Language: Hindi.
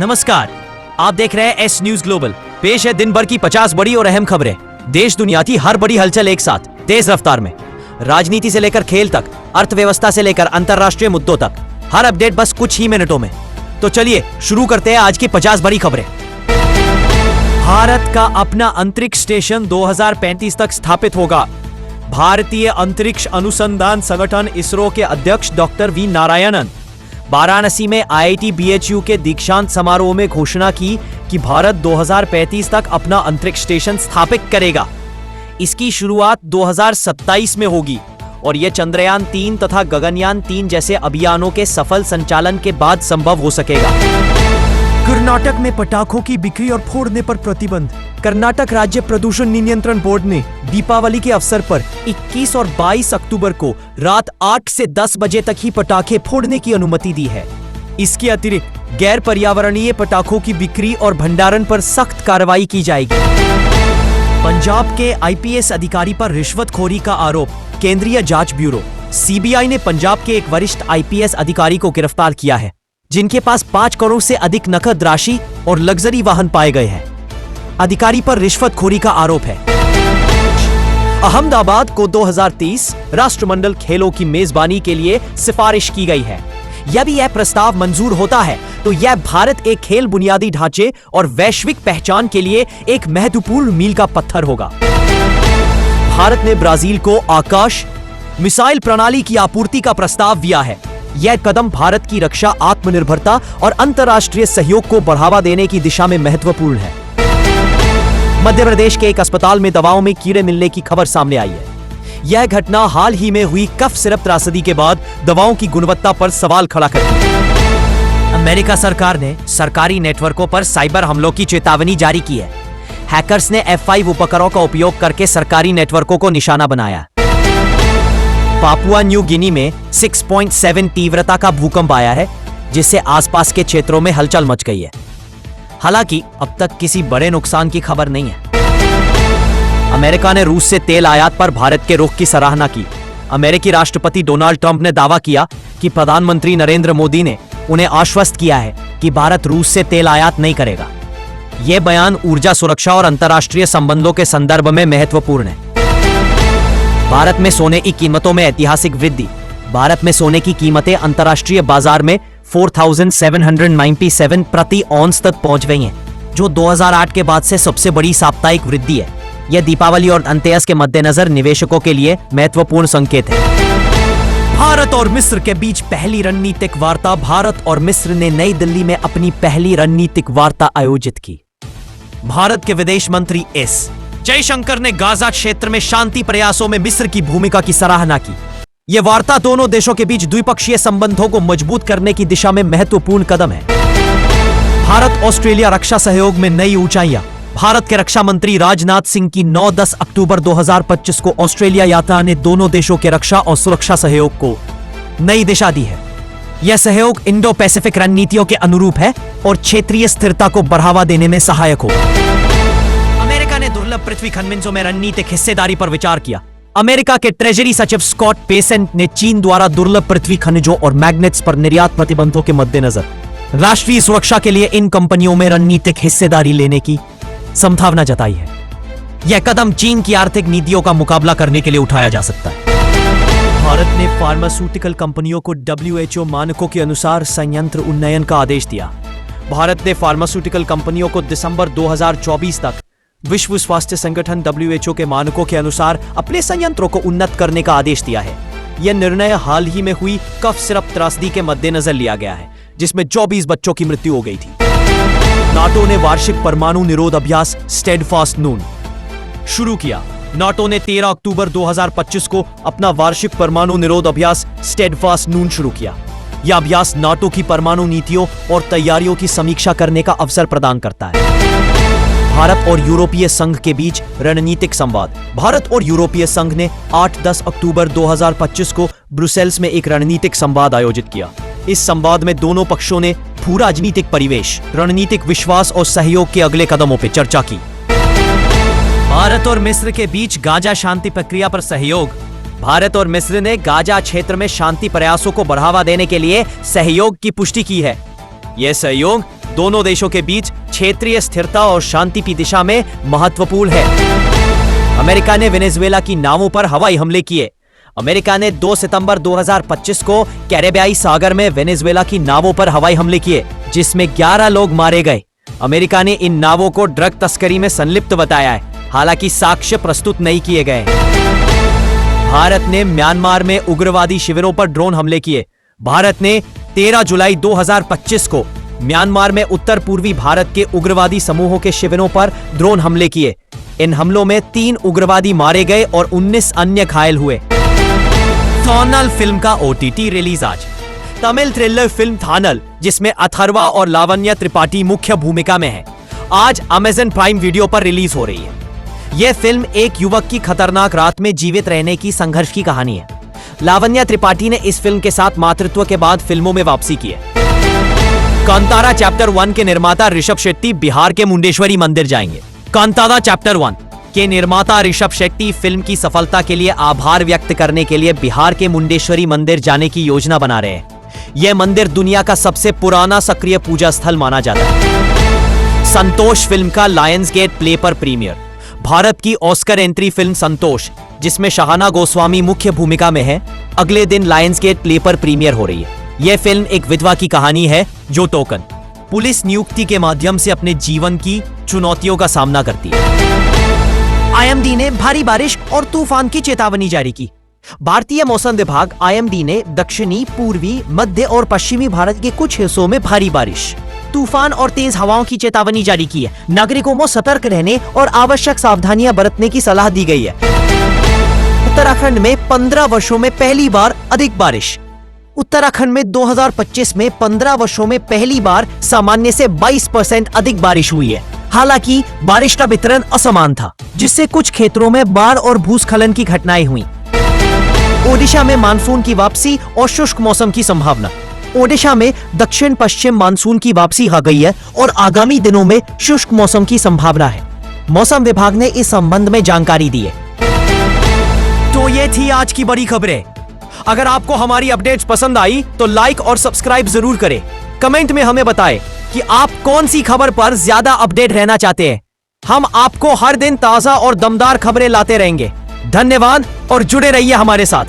नमस्कार, आप देख रहे हैं एस न्यूज ग्लोबल। पेश है दिन भर की 50 बड़ी और अहम खबरें। देश दुनिया की हर बड़ी हलचल एक साथ, तेज रफ्तार में। राजनीति से लेकर खेल तक, अर्थव्यवस्था से लेकर अंतर्राष्ट्रीय मुद्दों तक, हर अपडेट बस कुछ ही मिनटों में। तो चलिए शुरू करते हैं आज की 50 बड़ी खबरें। भारत का अपना अंतरिक्ष स्टेशन 2035 तक स्थापित होगा। भारतीय अंतरिक्ष अनुसंधान संगठन इसरो के अध्यक्ष डॉक्टर वी नारायणन वाराणसी में IIT BHU के दीक्षांत समारोह में घोषणा की कि भारत 2035 तक अपना अंतरिक्ष स्टेशन स्थापित करेगा। इसकी शुरुआत 2027 में होगी और यह चंद्रयान 3 तथा गगनयान 3 जैसे अभियानों के सफल संचालन के बाद संभव हो सकेगा। कर्नाटक में पटाखों की बिक्री और फोड़ने पर प्रतिबंध। कर्नाटक राज्य प्रदूषण नियंत्रण बोर्ड ने दीपावली के अवसर पर 21 और 22 अक्टूबर को रात 8 से 10 बजे तक ही पटाखे फोड़ने की अनुमति दी है। इसके अतिरिक्त गैर पर्यावरणीय पटाखों की बिक्री और भंडारण पर सख्त कार्रवाई की जाएगी। पंजाब के IPS अधिकारी पर रिश्वतखोरी का आरोप। केंद्रीय जांच ब्यूरो CBI ने पंजाब के एक वरिष्ठ IPS अधिकारी को गिरफ्तार किया है, जिनके पास 5 करोड़ से अधिक नकद राशि और लग्जरी वाहन पाए गए हैं। अधिकारी पर रिश्वतखोरी का आरोप है। अहमदाबाद को 2030 राष्ट्रमंडल खेलों की मेजबानी के लिए सिफारिश की गई है। यदि यह प्रस्ताव मंजूर होता है तो यह भारत के खेल बुनियादी ढांचे और वैश्विक पहचान के लिए एक महत्वपूर्ण मील का पत्थर होगा। भारत ने ब्राजील को आकाश मिसाइल प्रणाली की आपूर्ति का प्रस्ताव दिया है। यह कदम भारत की रक्षा आत्मनिर्भरता और अंतर्राष्ट्रीय सहयोग को बढ़ावा देने की दिशा में महत्वपूर्ण है। मध्य प्रदेश के एक अस्पताल में दवाओं में कीड़े मिलने की खबर सामने आई है। यह घटना हाल ही में हुई कफ सिरप त्रासदी के बाद दवाओं की गुणवत्ता पर सवाल खड़ा कर दिया। अमेरिका सरकार ने सरकारी नेटवर्कों पर साइबर हमलों की चेतावनी जारी की है। हैकर्स ने F5 उपकरणों का उपयोग करके सरकारी नेटवर्कों को निशाना बनाया। पापुआ न्यू गिनी में 6.7 तीव्रता का भूकंप आया है, जिससे आसपास के क्षेत्रों में हलचल मच गई है। हालांकि अब तक किसी बड़े नुकसान की खबर नहीं है। अमेरिका ने रूस से तेल आयात पर भारत के रुख की सराहना की। अमेरिकी राष्ट्रपति डोनाल्ड ट्रंप ने दावा किया कि प्रधानमंत्री नरेंद्र मोदी ने उन्हें आश्वस्त किया है कि भारत रूस से तेल आयात नहीं करेगा। यह बयान ऊर्जा सुरक्षा और अंतर्राष्ट्रीय संबंधों के संदर्भ में महत्वपूर्ण है। भारत में सोने की कीमतों में ऐतिहासिक वृद्धि। भारत में सोने की कीमतें अंतर्राष्ट्रीय बाजार में 4,797 प्रति औंस तक पहुंच गई हैं, जो 2008 के बाद से सबसे बड़ी साप्ताहिक वृद्धि है। यह दीपावली और धनतेरस के मद्देनजर निवेशकों के लिए महत्वपूर्ण संकेत है। भारत और मिस्र के बीच पहली रणनीतिक वार्ता। भारत और मिस्र ने नई दिल्ली में अपनी पहली रणनीतिक वार्ता आयोजित की। भारत के विदेश मंत्री एस जयशंकर ने गाजा क्षेत्र में शांति प्रयासों में मिस्र की भूमिका की सराहना की। यह वार्ता दोनों देशों के बीच द्विपक्षीय संबंधों को मजबूत करने की दिशा में महत्वपूर्ण कदम है। भारत ऑस्ट्रेलिया रक्षा सहयोग में नई ऊंचाइयां। भारत के रक्षा मंत्री राजनाथ सिंह की 9-10 अक्टूबर 2025 को ऑस्ट्रेलिया यात्रा ने दोनों देशों के रक्षा और सुरक्षा सहयोग को नई दिशा दी है। यह सहयोग इंडो पैसिफिक रणनीतियों के अनुरूप है और क्षेत्रीय स्थिरता को बढ़ावा देने में सहायक होगा। अमेरिका ने दुर्लभ पृथ्वी खनिजों में रणनीतिक हिस्सेदारी पर विचार किया। अमेरिका के ट्रेजरी सचिव स्कॉट पेसेंट ने चीन द्वारा दुर्लभ पृथ्वी खनिजों और मैग्नेट्स पर निर्यात प्रतिबंधों के मद्देनजर राष्ट्रीय सुरक्षा के लिए इन कंपनियों में रणनीतिक हिस्सेदारी लेने की संभावना जताई है। यह कदम चीन की आर्थिक नीतियों का मुकाबला करने के लिए उठाया जा सकता है। भारत ने फार्मास्यूटिकल कंपनियों को WHO मानकों के अनुसार संयंत्र उन्नयन का आदेश दिया। भारत ने फार्मास्यूटिकल कंपनियों को दिसंबर 2024 तक विश्व स्वास्थ्य संगठन WHO के मानकों के अनुसार अपने संयंत्रों को उन्नत करने का आदेश दिया है। यह निर्णय हाल ही में हुई कफ सिरप त्रासदी के मद्देनजर लिया गया है, जिसमें 24 बच्चों की मृत्यु हो गई थी। नाटो ने वार्षिक परमाणु निरोध अभ्यास स्टेडफास्ट नून शुरू किया। नाटो ने 13 अक्टूबर 2025 को अपना वार्षिक परमाणु निरोध अभ्यास स्टेडफास्ट नून शुरू किया। यह अभ्यास नाटो की परमाणु नीतियों और तैयारियों की समीक्षा करने का अवसर प्रदान करता है। भारत और यूरोपीय संघ के बीच रणनीतिक संवाद। भारत और यूरोपीय संघ ने 8-10 अक्टूबर 2025 को ब्रुसेल्स में एक रणनीतिक संवाद आयोजित किया। इस संवाद में दोनों पक्षों ने भू राजनीतिक परिवेश, रणनीतिक विश्वास और सहयोग के अगले कदमों पर चर्चा की। भारत और मिस्र के बीच गाजा शांति प्रक्रिया पर सहयोग। भारत और मिस्र ने गाजा क्षेत्र में शांति प्रयासों को बढ़ावा देने के लिए सहयोग की पुष्टि की है। यह सहयोग दोनों देशों के बीच क्षेत्रीय स्थिरता और शांति की दिशा में महत्वपूर्ण है। अमेरिका ने वेनेजुएला की नावों पर हवाई हमले किए। अमेरिका ने 2 सितंबर 2025 को कैरेबियाई सागर में वेनेजुएला की नावों पर हवाई हमले किए, जिसमें 11 लोग मारे गए। अमेरिका ने इन नावों को ड्रग तस्करी में संलिप्त बताया है, हालांकि साक्ष्य प्रस्तुत नहीं किए गए। भारत ने म्यांमार में उग्रवादी शिविरों पर ड्रोन हमले किए। भारत ने 13 जुलाई 2025 को म्यांमार में उत्तर पूर्वी भारत के उग्रवादी समूहों के शिविरों पर ड्रोन हमले किए। इन हमलों में 3 उग्रवादी मारे गए और 19 अन्य घायल हुए। थानल फिल्म का OTT रिलीज आज। तमिल थ्रिलर फिल्म थानल, जिसमें अथर्वा और लावण्या त्रिपाठी मुख्य भूमिका में है, आज अमेज़न प्राइम वीडियो पर रिलीज हो रही है। यह फिल्म एक युवक की खतरनाक रात में जीवित रहने की संघर्ष की कहानी है। लावण्या त्रिपाठी ने इस फिल्म के साथ मातृत्व के बाद फिल्मों में वापसी की है। कांतारा चैप्टर 1 के निर्माता ऋषभ शेट्टी बिहार के मुंडेश्वरी मंदिर जाएंगे। कांतारा चैप्टर 1 के निर्माता ऋषभ शेट्टी फिल्म की सफलता के लिए आभार व्यक्त करने के लिए बिहार के मुंडेश्वरी मंदिर जाने की योजना बना रहे हैं। यह मंदिर दुनिया का सबसे पुराना सक्रिय पूजा स्थल माना जाता है। संतोष फिल्म का लायंस गेट प्ले पर प्रीमियर। भारत की ऑस्कर एंट्री फिल्म संतोष, जिसमें शहाना गोस्वामी मुख्य भूमिका में है, अगले दिन लायंस गेट प्ले पर प्रीमियर हो रही है। यह फिल्म एक विधवा की कहानी है जो टोकन पुलिस नियुक्ति के माध्यम से अपने जीवन की चुनौतियों का सामना करती है। IMD ने भारी बारिश और तूफान की चेतावनी जारी की। भारतीय मौसम विभाग IMD ने दक्षिणी, पूर्वी, मध्य और पश्चिमी भारत के कुछ हिस्सों में भारी बारिश, तूफान और तेज हवाओं की चेतावनी जारी की है। नागरिकों को सतर्क रहने और आवश्यक सावधानियां बरतने की सलाह दी गई है। उत्तराखंड में 15 वर्षों में पहली बार अधिक बारिश। उत्तराखंड में 2025 में 15 वर्षों में पहली बार सामान्य से 22% अधिक बारिश हुई है। हालांकि बारिश का वितरण असमान था, जिससे कुछ क्षेत्रों में बाढ़ और भूस्खलन की घटनाएं हुई। ओडिशा में मानसून की वापसी और शुष्क मौसम की संभावना। ओडिशा में दक्षिण पश्चिम मानसून की वापसी आ गई है और आगामी दिनों में शुष्क मौसम की संभावना है। मौसम विभाग ने इस संबंध में जानकारी दी है। तो ये थी आज की बड़ी खबरें। अगर आपको हमारी अपडेट्स पसंद आई तो लाइक और सब्सक्राइब जरूर करें। कमेंट में हमें बताएं कि आप कौन सी खबर पर ज्यादा अपडेट रहना चाहते हैं। हम आपको हर दिन ताजा और दमदार खबरें लाते रहेंगे। धन्यवाद और जुड़े रहिए हमारे साथ।